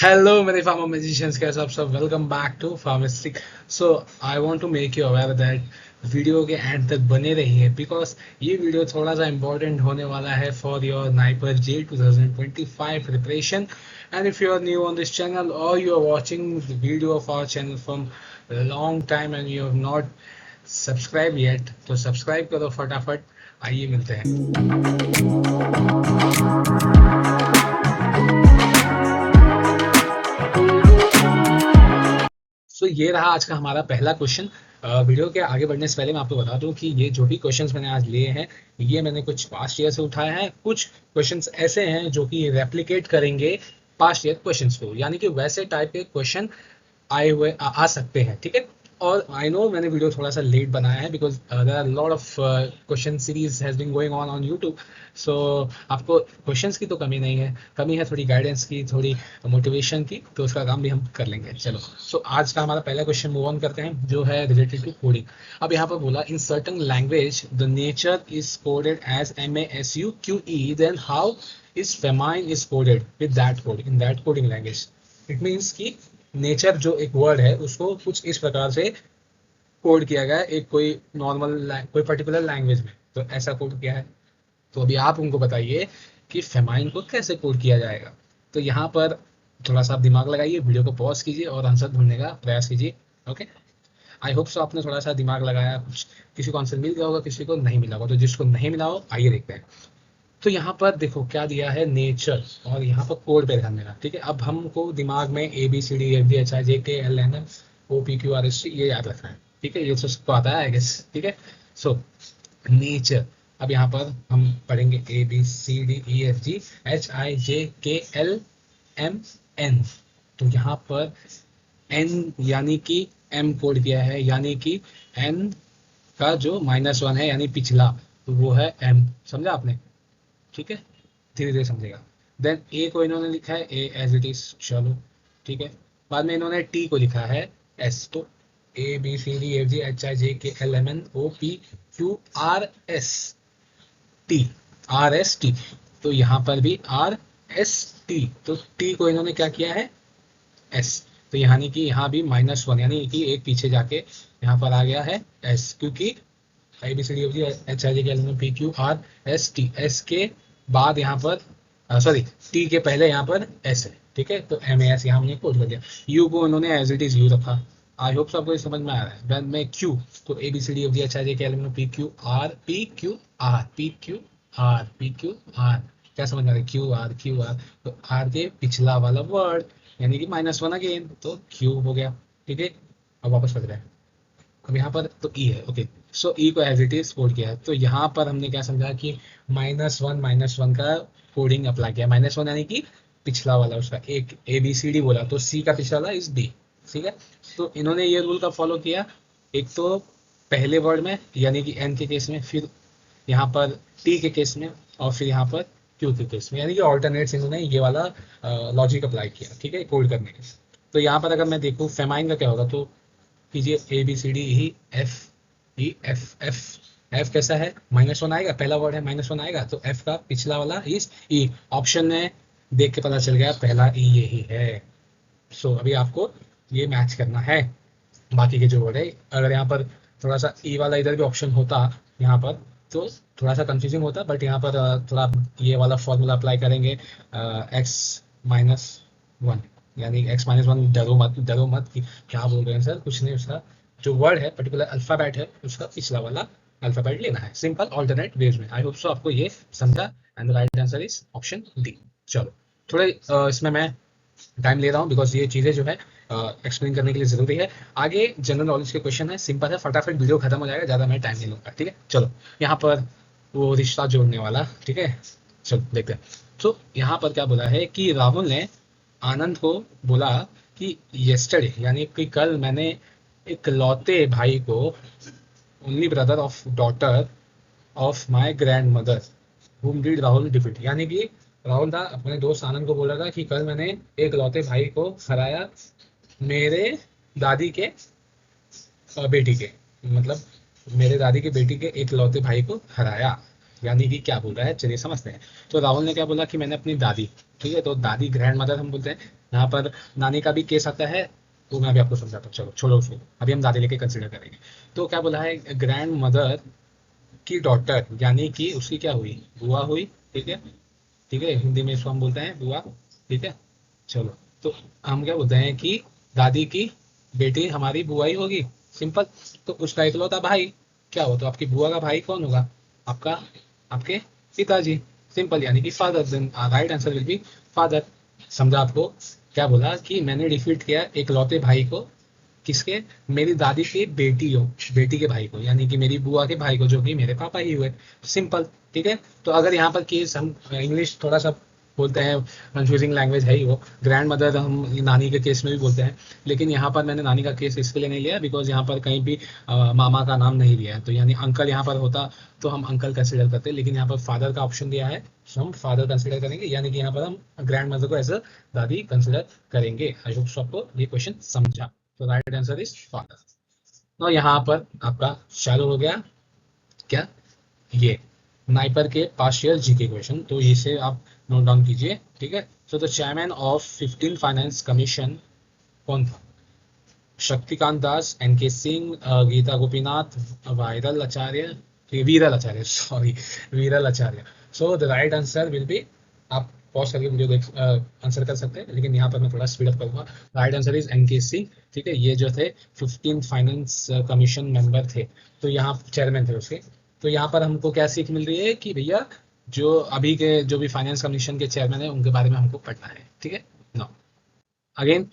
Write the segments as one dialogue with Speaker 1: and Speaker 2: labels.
Speaker 1: Hello, many pharma magicians. कैसे आप सब? Welcome back to Pharmastic. So I want to make you aware that video के end तक बने रहिए बिकॉज ये वीडियो थोड़ा सा इंपॉर्टेंट होने वाला है for your NIPER JEE 2025 preparation. And if you are new on this channel और you are watching the video of our channel from long time and you have not subscribe yet, तो subscribe करो फटाफट. आइए मिलते हैं. सो ये रहा आज का हमारा पहला क्वेश्चन. वीडियो के आगे बढ़ने से पहले मैं आपको बता दूं कि ये जो भी क्वेश्चंस मैंने आज लिए हैं ये मैंने कुछ पास्ट ईयर से उठाए हैं. कुछ क्वेश्चंस ऐसे हैं जो कि रेप्लिकेट करेंगे पास्ट ईयर क्वेश्चंस को, यानी कि वैसे टाइप के क्वेश्चन आए हुए आ सकते हैं. ठीक है. और आई नो मैंने वीडियो थोड़ा सा लेट बनाया है because there are lot of question series has been going on YouTube. So आपको क्वेश्चंस की तो कमी नहीं है, कमी है थोड़ी गाइडेंस की, थोड़ी मोटिवेशन की, तो उसका काम भी हम कर लेंगे. चलो. सो आज का हमारा पहला क्वेश्चन मूव ऑन करते हैं जो है रिलेटेड टू कोडिंग. अब यहाँ पर बोला in certain language the nature is coded as MASUQE, then how is feminine is coded with that code in that coding language. It means कि नेचर जो एक वर्ड है उसको कुछ इस प्रकार से कोड किया गया है एक कोई नॉर्मल कोई पर्टिकुलर लैंग्वेज में, तो ऐसा कोड किया है. तो अभी आप उनको बताइए कि फेमाइन को कैसे कोड किया जाएगा. तो यहाँ पर थोड़ा सा आप दिमाग लगाइए, वीडियो को पॉज कीजिए और आंसर ढूंढने का प्रयास कीजिए. ओके. आई होप सो आपने थोड़ा सा दिमाग लगाया, कुछ किसी को आंसर मिल गया होगा, किसी को नहीं मिला होगा. तो जिसको नहीं मिला हो आइए देखते हैं. तो यहाँ पर देखो क्या दिया है, नेचर, और यहाँ पर कोड पे ध्यान देना. ठीक है. अब हमको दिमाग में ABCDEFGHIJKLMNOPQRST ये याद रखना है. ठीक है. ये तो सबको आता है आई गेस. ठीक है. So nature. अब यहाँ पर हम पढ़ेंगे ABCDEFGHIJKLMN. तो यहाँ पर N यानी कि M कोड किया है, यानी कि N का जो -1 है यानी पिछला, तो वो है M. समझा आपने? ठीक है. धीरे धीरे समझेगा. देन ए को इन्होंने लिखा है ए एज इट इज. चलो. ठीक है. बाद में इन्होंने टी को लिखा है एस. तो ABCDEFGHIJKLMNOPQRST, RST. तो यहाँ पर भी RST. तो टी को इन्होंने क्या किया है, एस. तो यानी कि यहाँ भी -1 यानी कि एक पीछे जाके यहाँ पर आ गया है एस, क्योंकि ABCDEFGHIJKLMNOPQRST, एस के बाद यहाँ पर सॉरी टी के पहले यहाँ पर एस है. ठीक है. तो MAS यहाँ हमने कोड कर दिया. यू को उन्होंने एज इट इज यू रखा. आई होप आपको समझ में आ रहा है. बाद में क्यू, तो ABCDEFGHIJKLMNOPQR क्या समझ में आ रहा है, क्यू आर. तो आर के पिछला वाला वर्ड यानी कि -1 अगेन, तो क्यू हो गया. ठीक है. अब वापस पढ़ रहे हैं. अब यहाँ पर तो ई है. ओके. सो ई को एज इट इज कोड किया है. तो यहाँ पर हमने क्या समझा कि -1 का कोडिंग अप्लाई किया. -1 यानी कि पिछला वाला उसका, एक ABCD बोला तो सी का पिछला वाला इज डी. ठीक है. तो इन्होंने ये रूल का फॉलो किया, एक तो पहले वर्ड में यानी कि एन के केस में, फिर यहाँ पर टी के केस में, और फिर यहाँ पर क्यू के केस में, यानी कि ऑल्टरनेट्स इन्होंने ये वाला लॉजिक अप्लाई किया. ठीक है. कोड करने के. तो यहाँ पर अगर मैं देखूँ फेमाइन का क्या होगा, तो कीजिए ABCDEF. कैसा है, -1 आएगा, पहला वर्ड है -1 आएगा, तो F का पिछला वाला इज ई. ऑप्शन में देख के पता चल गया पहला ई यही है. सो अभी आपको ये मैच करना है बाकी के जो वर्ड है. अगर यहाँ पर थोड़ा सा ई वाला इधर भी ऑप्शन होता यहाँ पर तो थोड़ा सा कंफ्यूजिंग होता, बट यहाँ पर थोड़ा ये वाला फॉर्मूला अप्लाई करेंगे, X-1, यानी X-1. डरो मत कि क्या बोल रहे हैं सर, कुछ नहीं. उसका जो वर्ड है पर्टिकुलर अल्फाबेट है उसका पिछला वाला अल्फाबेट लेना है, सिंपल ऑल्टरनेट वेज में. आई होप सो आपको ये समझा. And the right answer is option D. चलो. थोड़े इसमें मैं टाइम ले रहा हूँ बिकॉज ये चीज़ें जो है एक्सप्लेन करने के लिए ज़रूरी है. आगे जनरल नॉलेज के क्वेश्चन है, सिंपल है, फटाफट वीडियो खत्म हो जाएगा, ज़्यादा मैं टाइम नहीं लूँगा. ठीक है. चलो. यहाँ पर वो रिश्ता जोड़ने वाला. ठीक है. चलो देखते हैं. तो यहाँ पर क्या बोला है कि राहुल ने आनंद को बोला कि येस्टरडे यानी कि कल मैंने एक लौते भाई को, only brother of daughter of my grand mother whom did Rahul defeat, यानी कि राहुल था अपने दोस्त आनंद को बोला था कि कल मैंने एक लौते भाई को हराया मेरे दादी के बेटी के, मतलब मेरे दादी के बेटी के एक लौते भाई को हराया. यानी कि क्या बोल रहा है, चलिए समझते हैं। तो राहुल ने क्या बोला कि मैंने अपनी दादी, ठीक है, तो दादी ग्रैंड मदर हम बोलते हैं। यहाँ पर नानी का भी केस आता है, तो मैं अभी आपको समझाता हूँ, चलो छोड़ो उसको, अभी हम दादी लेके कंसिडर करेंगे। तो क्या बोला है, ग्रैंड मदर की डॉटर, यानी कि उसकी क्या हुई, बुआ हुई, ठीक है। ठीक है, हिंदी में इसको हम बोलते हैं बुआ, ठीक है। चलो, तो हम क्या बोलते हैं कि दादी की बेटी हमारी बुआ ही होगी, सिंपल। तो उसका इकलौता भाई क्या हो, तो आपकी बुआ का भाई कौन होगा, आपका, आपके पिताजी, सिंपल, यानी कि father. Then right answer will be father. समझा आपको, क्या बोला कि मैंने डिफीट किया इकलौते भाई को, किसके, मेरी दादी की बेटी हो, बेटी के भाई को, यानी कि मेरी बुआ के भाई को, जो कि मेरे पापा ही हुए, सिंपल। ठीक है, तो अगर यहाँ पर केस हम इंग्लिश थोड़ा सा बोलते हैं, कंफ्यूजिंग लैंग्वेज है ही वो, ग्रैंड मदर हम नानी के केस में भी बोलते हैं, लेकिन यहाँ पर मैंने नानी का केस इसके लिए नहीं लिया बिकॉज यहाँ पर कहीं भी मामा का नाम नहीं लिया है, तो यानी अंकल यहाँ पर होता तो हम अंकल कंसिडर करते, लेकिन यहाँ पर फादर का ऑप्शन दिया है, तो हम फादर कंसिडर करेंगे, यानी कि यहाँ पर हम ग्रैंड मदर को एज अ दादी कंसिडर करेंगे। आई होप आपको ये क्वेश्चन समझा। तो राइट आंसर इज फादर। तो यहाँ पर आपका चालू हो गया क्या, ये नाइपर के पार्शियल जीके क्वेश्चन, तो इसे आप नोट डाउन कीजिए, ठीक है। So the chairman of 15 finance commission कौन था, Shaktikanta Das, N K Singh, Gita Gopinath, Viral Acharya, Viral Acharya, sorry, Viral Acharya. So the right answer will be, आप पॉज करके वीडियो देख आंसर कर सकते हैं, लेकिन यहाँ पर मैं थोड़ा स्पीड अप करूंगा। Right answer is N K Singh, ठीक है। ये जो थे 15 फाइनेंस कमीशन मेंबर थे, तो यहाँ चेयरमैन थे उसके। तो यहाँ पर हमको क्या सीख मिल रही है कि भैया जो अभी के जो भी फाइनेंस कमीशन के चेयरमैन है उनके बारे में हमको पढ़ना है, ठीक है। नो, अगेन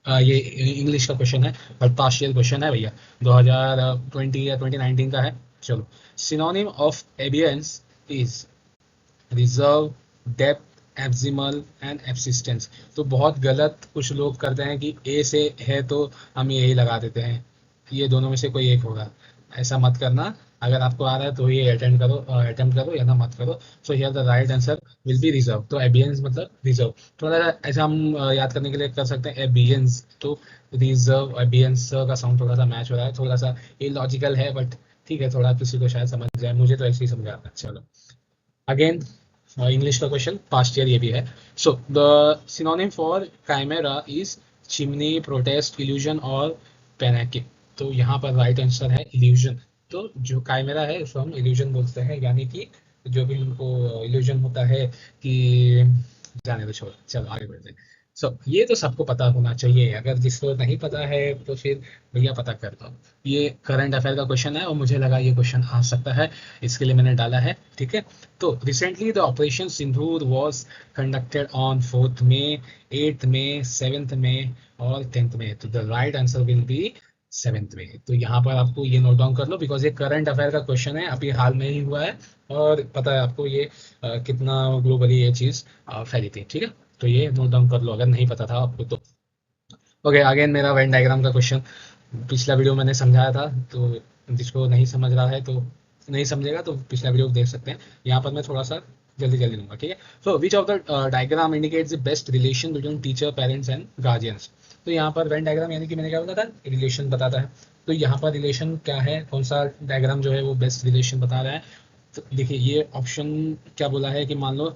Speaker 1: ये इंग्लिश का क्वेश्चन है, पर पार्शियल क्वेश्चन है भैया, 2020 या 2019 का है। चलो, synonym of abeyance is reserve, depth, abysmal and abstinence. तो बहुत गलत कुछ लोग करते हैं कि ए से है तो हम यही लगा देते हैं, ये दोनों में से कोई एक होगा, ऐसा मत करना। अगर आपको आ रहा है तो ये अटेम्प्ट करो या ना मत करो। So here the right answer will B reserve. तो एबियंस मतलब रिजर्व, थोड़ा सा ऐसा हम याद करने के लिए कर सकते हैं, एबियंस तो रिजर्व, एबियंस का साउंड थोड़ा सा मैच हो रहा है, थोड़ा सा इलॉजिकल है, बट ठीक है, थोड़ा किसी को शायद समझ जाए, मुझे तो ऐसे ही समझ आता है। चलो, अगेन इंग्लिश का क्वेश्चन, पास्ट ईयर ये भी है। So the synonym for chimera is chimney, protest, illusion और पैनाकिक। तो यहाँ पर राइट आंसर है इल्यूजन। तो जो काइमेरा है उसको हम इल्यूजन बोलते हैं, यानी कि जो भी हमको इल्यूजन होता है कि, जाने दो, छोड़, चलो आगे बढ़ते हैं। सो ये तो सबको पता होना चाहिए, अगर जिसको नहीं पता है तो फिर भैया पता कर दो। ये करंट अफेयर का क्वेश्चन है और मुझे लगा ये क्वेश्चन आ सकता है, इसके लिए मैंने डाला है, ठीक है। तो recently the operation Sindoor was conducted on 4th May, 8th May, 7th May और 10th May। तो the right answer will B 7th May। तो यहाँ पर आपको ये नोट डाउन कर लो, बिकॉज ये करंट अफेयर का क्वेश्चन है, अभी हाल में ही हुआ है, और पता है आपको ये कितना ग्लोबली ये चीज़ फैली थी, ठीक है। तो ये नोट डाउन कर लो अगर नहीं पता था आपको तो। ओके, अगेन मेरा वेन डायग्राम का क्वेश्चन, पिछला वीडियो मैंने समझाया था, तो जिसको नहीं समझ रहा है तो नहीं समझेगा तो पिछला वीडियो देख सकते हैं। यहाँ पर मैं थोड़ा सा जल्दी जल्दी लूंगा, ठीक है। So which of the diagram indicates the best relation between teacher, parents and guardians. तो यहाँ पर वेन डायग्राम यानी कि मैंने क्या बताया था, रिलेशन बताता है। तो यहाँ पर रिलेशन क्या है, कौन सा डायग्राम जो है वो बेस्ट रिलेशन बता रहा है। तो देखिए ये ऑप्शन क्या बोला है कि मान लो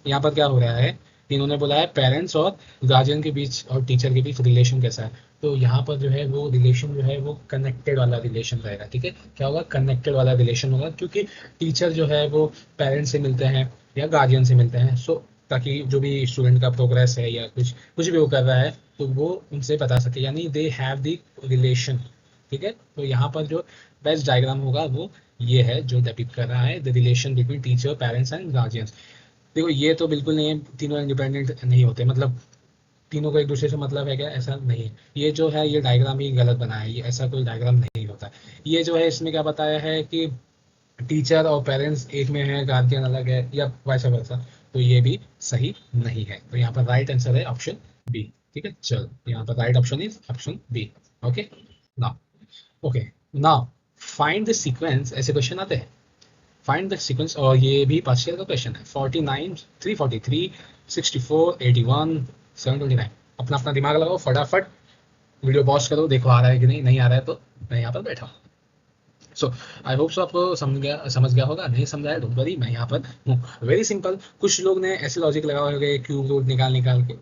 Speaker 1: यहाँ पर क्या हो रहा है, इन्होंने बोला है पेरेंट्स और गार्जियन के बीच और टीचर के बीच रिलेशन कैसा है। तो यहाँ पर जो है वो रिलेशन जो है वो कनेक्टेड वाला रिलेशन रहेगा, ठीक है। क्या होगा, कनेक्टेड वाला रिलेशन होगा, क्योंकि टीचर जो है वो पेरेंट्स से मिलते हैं या गार्जियन से मिलते हैं, सो ताकि जो भी स्टूडेंट का प्रोग्रेस है या कुछ कुछ भी वो कर रहा है तो वो उनसे बता सके, यानी दे हैव द रिलेशन, ठीक है। तो यहाँ पर जो बेस्ट डायग्राम होगा वो ये है जो डिपिक्ट कर रहा है the relation between teacher, parents and guardians. देखो ये तो बिल्कुल नहीं है, तीनों इंडिपेंडेंट नहीं होते, मतलब तीनों को एक दूसरे से मतलब है क्या, ऐसा नहीं है। ये जो है ये डायग्राम ही गलत बना है, ये ऐसा कोई डायग्राम नहीं होता। ये जो है इसमें क्या बताया है कि टीचर और पेरेंट्स एक में है, गार्जियन अलग है, या वैसा वैसा, तो ये भी सही नहीं है। तो यहाँ पर राइट आंसर है ऑप्शन बी, ठीक है। चलो, यहाँ पर right option is option B. Okay now, okay now find the sequence, ऐसे क्वेश्चन आते हैं, फाइंड द सीक्वेंस, और ये भी पार्शियल का क्वेश्चन है। 49, 343, 64, 81, 729। अपना अपना दिमाग लगाओ फटाफट, वीडियो पॉज करो, देखो आ रहा है कि नहीं, नहीं आ रहा है तो मैं यहाँ पर बैठा हूँ। सो आई होप सो आपको समझ गया होगा। नहीं समझा है डोंट वरी, मैं यहाँ पर हूँ। Very simple. कुछ लोग ने ऐसे लॉजिक लगा होंगे क्यूब रूट निकाल निकाल के,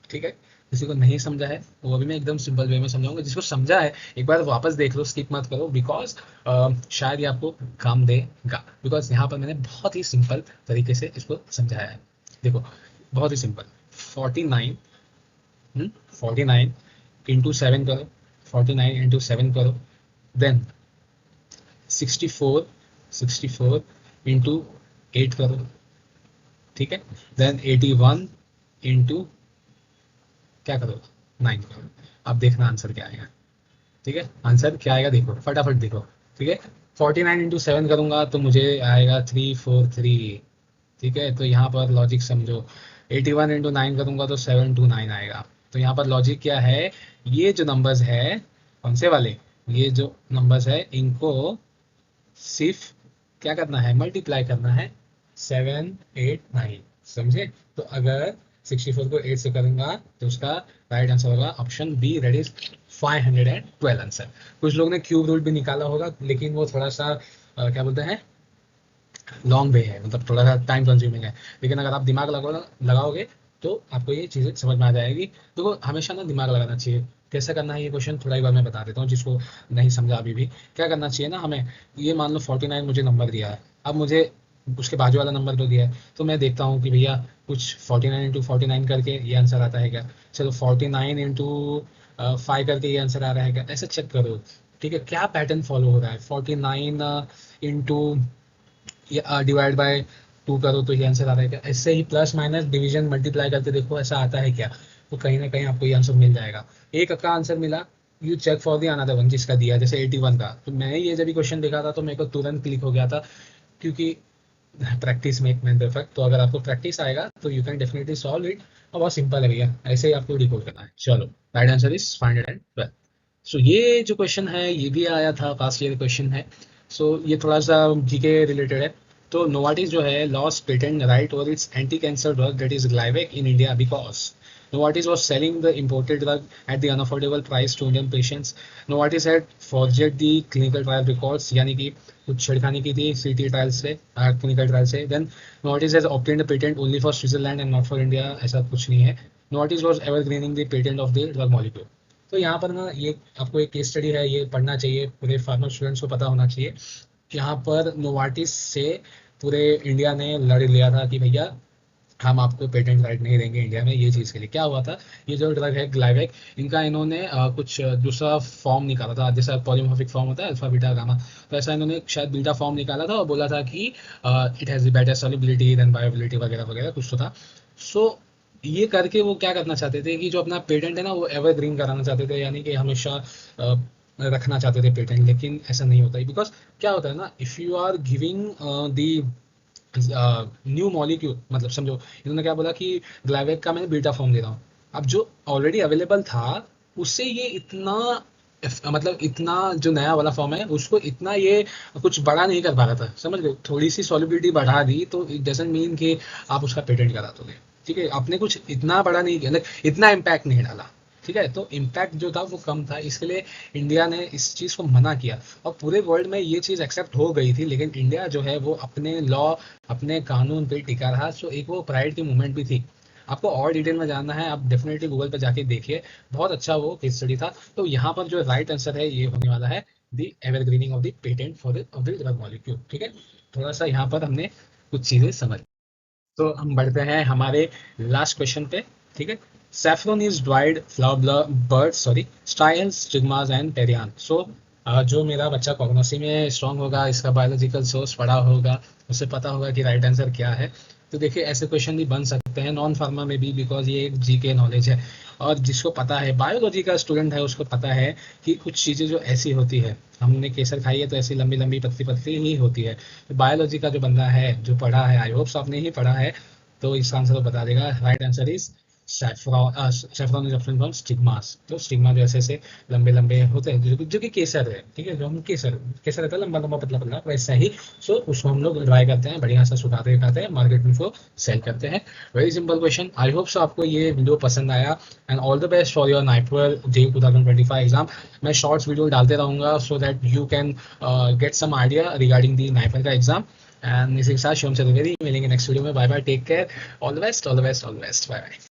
Speaker 1: ठीक है। किसी को नहीं समझा है वो अभी मैं एकदम सिंपल वे में समझाऊंगा। जिसको समझा है एक बार वापस देख लो, स्किप मत करो, बिकॉज शायद ये आपको काम देगा। बिकॉज यहाँ पर मैंने बहुत ही सिंपल तरीके से इसको समझाया है। देखो बहुत ही सिंपल। 49, 49 इंटू 7 करो, 49 इंटू 7 करो, देन 64, 64 इंटू 8 करो, ठीक है। देन 81 इंटू क्या करो, 9 करो। अब देखना आंसर क्या आएगा, ठीक है। आंसर क्या आएगा देखो, फटाफट देखो, ठीक है। 49 इंटू 7 करूंगा तो मुझे आएगा 343, ठीक है। तो यहाँ पर लॉजिक समझो। 81 इंटू 9 करूंगा तो 729 आएगा। तो यहाँ पर लॉजिक क्या है, ये जो नंबर्स है, कौन से वाले, ये जो नंबर्स है इनको सिर्फ क्या करना है, मल्टीप्लाई करना है 7, 8, 9, समझे। तो अगर 64 को 8 से करूंगा तो उसका राइट आंसर होगा option B, that is 512 answer. कुछ लोग ने क्यूब रूट भी निकाला होगा, लेकिन वो थोड़ा सा क्या बोलते हैं, लॉन्ग वे है, मतलब थोड़ा सा टाइम कंज्यूमिंग है। लेकिन अगर आप दिमाग लगाओगे तो आपको ये चीज़ें समझ में आ जाएगी। तो हमेशा ना दिमाग लगाना चाहिए। कैसे करना है ये क्वेश्चन थोड़ा एक बार मैं बता देता हूँ, जिसको नहीं समझा अभी भी। क्या करना चाहिए ना हमें, ये मान लो 49 मुझे नंबर दिया है, अब मुझे उसके बाजू वाला नंबर तो दिया है, तो मैं देखता हूँ कि भैया कुछ 49 इंटू 49 करके ये आंसर आता है क्या। चलो 49 इंटू 5 करके ये आंसर आ रहा है क्या, ऐसे चेक करो, ठीक है। क्या पैटर्न फॉलो हो रहा है, 49 इंटू डिवाइड बाय 2 करो तो ये आंसर आ रहा है क्या। ऐसे ही प्लस माइनस डिवीजन मल्टीप्लाई करके देखो ऐसा आता है क्या। तो कहीं ना कहीं आपको ये आंसर मिल जाएगा। एक का आंसर मिला, you check for the another one जिसका दिया, जैसे 81 का। तो मैं ये जब भी क्वेश्चन देखा था तो मेरे को तुरंत क्लिक हो गया था, क्योंकि प्रैक्टिस मेक मैन परफेक्ट। तो अगर आपको प्रैक्टिस आएगा तो you can definitely solve it. और बहुत सिंपल है भैया, ऐसे ही आपको डिकोड करना है। चलो राइट आंसर इज 512। सो ये जो क्वेश्चन है ये भी आया था, पास्ट ईयर क्वेश्चन है। सो ये थोड़ा सा जीके रिलेटेड है। तो नोवार्टिस जो है लॉस्ट पेटेंट राइट और its anti cancer drug that is Glivec in India because Novartis was selling the imported drug at the unaffordable price to Indian patients. Novartis had forged the clinical trial records, यानी कि कुछ छिड़खानी की थी CT trial से, clinical trial से। Then Novartis has obtained a patent only for Switzerland and not for India, ऐसा कुछ नहीं है। Novartis was evergreening the patent of the drug molecule. तो यहाँ पर ना ये आपको एक केस स्टडी है, ये पढ़ना चाहिए, पूरे फार्मा स्टूडेंट्स को पता होना चाहिए। यहाँ पर नोवार्टिस से पूरे इंडिया ने लड़ लिया था कि भैया हम आपको पेटेंट राइट नहीं देंगे इंडिया में। ये चीज़ के लिए क्या हुआ था, ये जो ड्रग है ग्लाइवेक, इनका इन्होंने कुछ दूसरा फॉर्म निकाला था, जैसा पॉलीमॉर्फिक फॉर्म होता है अल्फा बीटा गामा। तो ऐसा इन्होंने शायद बीटा फॉर्म निकाला था और बोला था कि it has better solubility than bioavailability वगैरह वगैरह कुछ तो था। सो ये करके वो क्या करना चाहते थे कि जो अपना पेटेंट है ना वो एवरग्रीन कराना चाहते थे, यानी कि हमेशा रखना चाहते थे पेटेंट। लेकिन ऐसा नहीं होता है, बिकॉज क्या होता है ना, if you are giving the new molecule, मतलब समझो इन्होंने क्या बोला कि ग्लाइवेक का मैं बीटा फॉर्म दे रहा हूँ। अब जो ऑलरेडी अवेलेबल था उससे ये इतना मतलब इतना जो नया वाला फॉर्म है उसको इतना ये कुछ बड़ा नहीं कर पा रहा था, समझ गए। थोड़ी सी सॉलिबिलिटी बढ़ा दी तो इट डजंट मीन कि आप उसका पेटेंट करा दोगे, ठीक है। आपने कुछ इतना बड़ा नहीं किया, like, इतना इम्पैक्ट नहीं डाला, ठीक है। तो इम्पैक्ट जो था वो कम था, इसके लिए इंडिया ने इस चीज़ को मना किया। और पूरे वर्ल्ड में ये चीज़ एक्सेप्ट हो गई थी, लेकिन इंडिया जो है वो अपने लॉ, अपने कानून पे टिका रहा। सो एक वो प्राइड की मूवमेंट भी थी। आपको और डिटेल में जानना है, आप डेफिनेटली गूगल पर जाके देखिए, बहुत अच्छा वो केस स्टडी था। तो यहाँ पर जो राइट आंसर है ये होने वाला है the evergreening of the patent for the drug molecule, ठीक है। थोड़ा सा यहाँ पर हमने कुछ चीज़ें समझ। तो हम बढ़ते हैं हमारे लास्ट क्वेश्चन पे, ठीक है। Saffron is dried flower bird sorry styles stigmas and टेरियान। सो जो मेरा बच्चा कॉग्नोसी में स्ट्रांग होगा, इसका बायोलॉजिकल सोर्स पढ़ा होगा, उसे पता होगा कि राइट आंसर क्या है। तो देखिए ऐसे क्वेश्चन भी बन सकते हैं नॉन फार्मा में भी, बिकॉज ये एक जीके नॉलेज है। और जिसको पता है, बायोलॉजी का स्टूडेंट है, उसको पता है कि कुछ चीज़ें जो ऐसी होती है, हमने केसर खाई है तो ऐसी लंबी लंबी पतली पतली ही होती है। तो बायोलॉजी का जो बंदा है जो पढ़ा है, आई होप आपने ही पढ़ा है, तो इसका आंसर वो बता देगा। Right answer is saffron is different from stigmas. तो स्टिग्मा जो ऐसे ऐसे लंबे लंबे होते हैं जो कि केसर है, ठीक है, जो हम केसर केसर रहता है लंबा लंबा पतला पतला, वैसा ही। सो उसको हम लोग ड्राई करते हैं, बढ़िया सा सुखाते खाते हैं, मार्केट में उसको सेल करते हैं। Very simple question. I hope so आपको ये वीडियो पसंद आया, and all the best for your NIPER JEE 2025 exam. मैं शॉर्ट्स वीडियो डालते रहूंगा so that you can get some idea regarding the NIPER का एग्जाम। एंड इसी के साथ शिवम चतुर्वेदी, मिलेंगे नेक्स्ट वीडियो में। Bye bye, take care, all the best, all the best, all the best, bye bye.